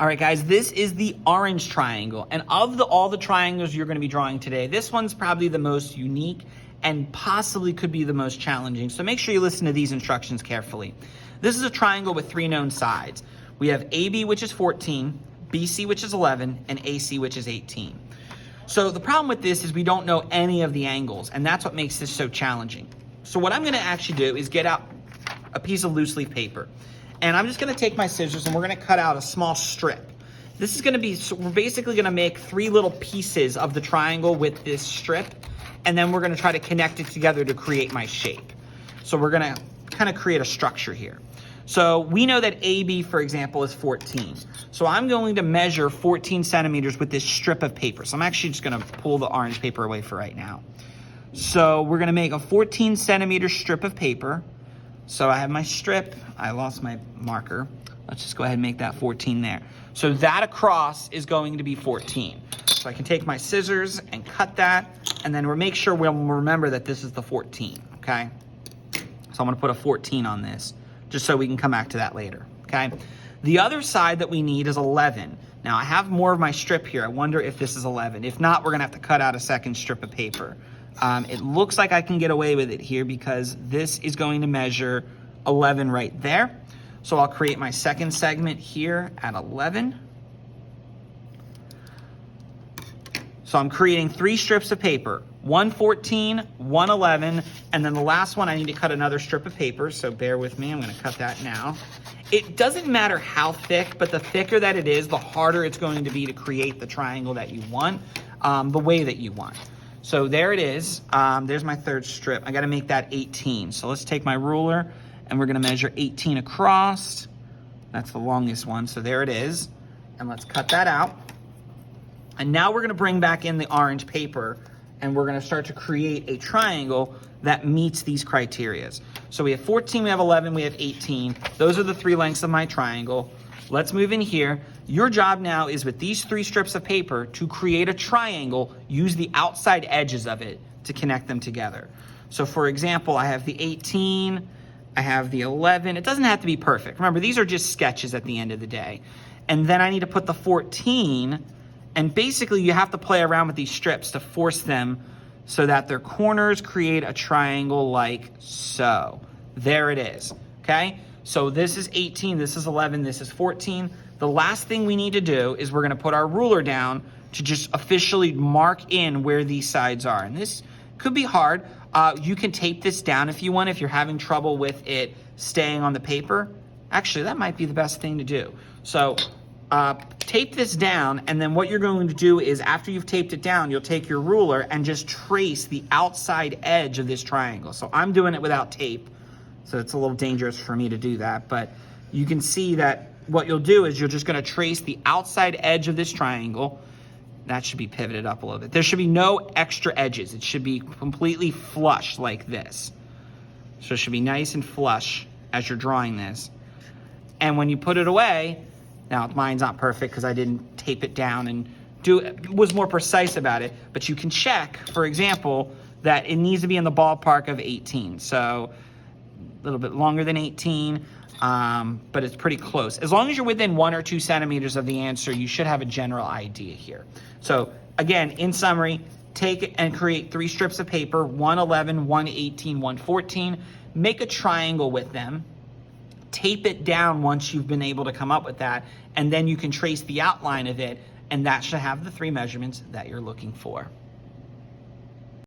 All right, guys, this is the orange triangle. And of all the triangles you're gonna be drawing today, this one's probably the most unique and possibly could be the most challenging. So make sure you listen to these instructions carefully. This is a triangle with 3 known sides. We have AB, which is 14, BC, which is 11, and AC, which is 18. So the problem with this is we don't know any of the angles, and that's what makes this so challenging. So what I'm gonna actually do is get out a piece of loose leaf paper. And I'm just gonna take my scissors and we're gonna cut out a small strip. This is gonna be, so we're basically gonna make 3 little pieces of the triangle with this strip, and then we're gonna try to connect it together to create my shape. So we're gonna kind of create a structure here. So we know that AB, for example, is 14. So I'm going to measure 14 centimeters with this strip of paper. So I'm actually just gonna pull the orange paper away for right now. So we're gonna make a 14 centimeter strip of paper. So I have my strip, I lost my marker. Let's just go ahead and make that 14 there. So that across is going to be 14. So I can take my scissors and cut that, and then we'll make sure we'll remember that this is the 14, okay? So I'm gonna put a 14 on this, just so we can come back to that later, okay? The other side that we need is 11. Now I have more of my strip here. I wonder if this is 11. If not, we're gonna have to cut out a second strip of paper. It looks like I can get away with it here because this is going to measure 11 right there. So I'll create my second segment here at 11. So I'm creating 3 strips of paper, one 14, one 11, and then the last one I need to cut another strip of paper, so bear with me, I'm gonna cut that now. It doesn't matter how thick, but the thicker that it is, the harder it's going to be to create the triangle that you want, the way that you want. So there it is. There's my third strip. I got to make that 18. So let's take my ruler and we're going to measure 18 across. That's the longest one. So there it is. And let's cut that out. And now we're going to bring back in the orange paper and we're going to start to create a triangle that meets these criteria. So we have 14, we have 11, we have 18. Those are the 3 lengths of my triangle. Let's move in here. Your job now is with these 3 strips of paper to create a triangle, use the outside edges of it to connect them together. So for example, I have the 18, I have the 11. It doesn't have to be perfect. Remember, these are just sketches at the end of the day. And then I need to put the 14, and basically you have to play around with these strips to force them so that their corners create a triangle like so. There it is, okay? So this is 18, this is 11, this is 14. The last thing we need to do is we're gonna put our ruler down to just officially mark in where these sides are. And this could be hard. You can tape this down if you want, if you're having trouble with it staying on the paper. Actually, that might be the best thing to do. So tape this down, and then what you're going to do is after you've taped it down, you'll take your ruler and just trace the outside edge of this triangle. So I'm doing it without tape. So it's a little dangerous for me to do that, but you can see that what you'll do is you're just gonna trace the outside edge of this triangle. That should be pivoted up a little bit. There should be no extra edges. It should be completely flush like this. So it should be nice and flush as you're drawing this. And when you put it away, now mine's not perfect because I didn't tape it down and was more precise about it, but you can check, for example, that it needs to be in the ballpark of 18. So a little bit longer than 18, but it's pretty close. As long as you're within 1 or 2 centimeters of the answer, you should have a general idea here. So again, in summary, take and create 3 strips of paper, one 11, one 18, one 14, make a triangle with them, tape it down once you've been able to come up with that, and then you can trace the outline of it, and that should have the 3 measurements that you're looking for.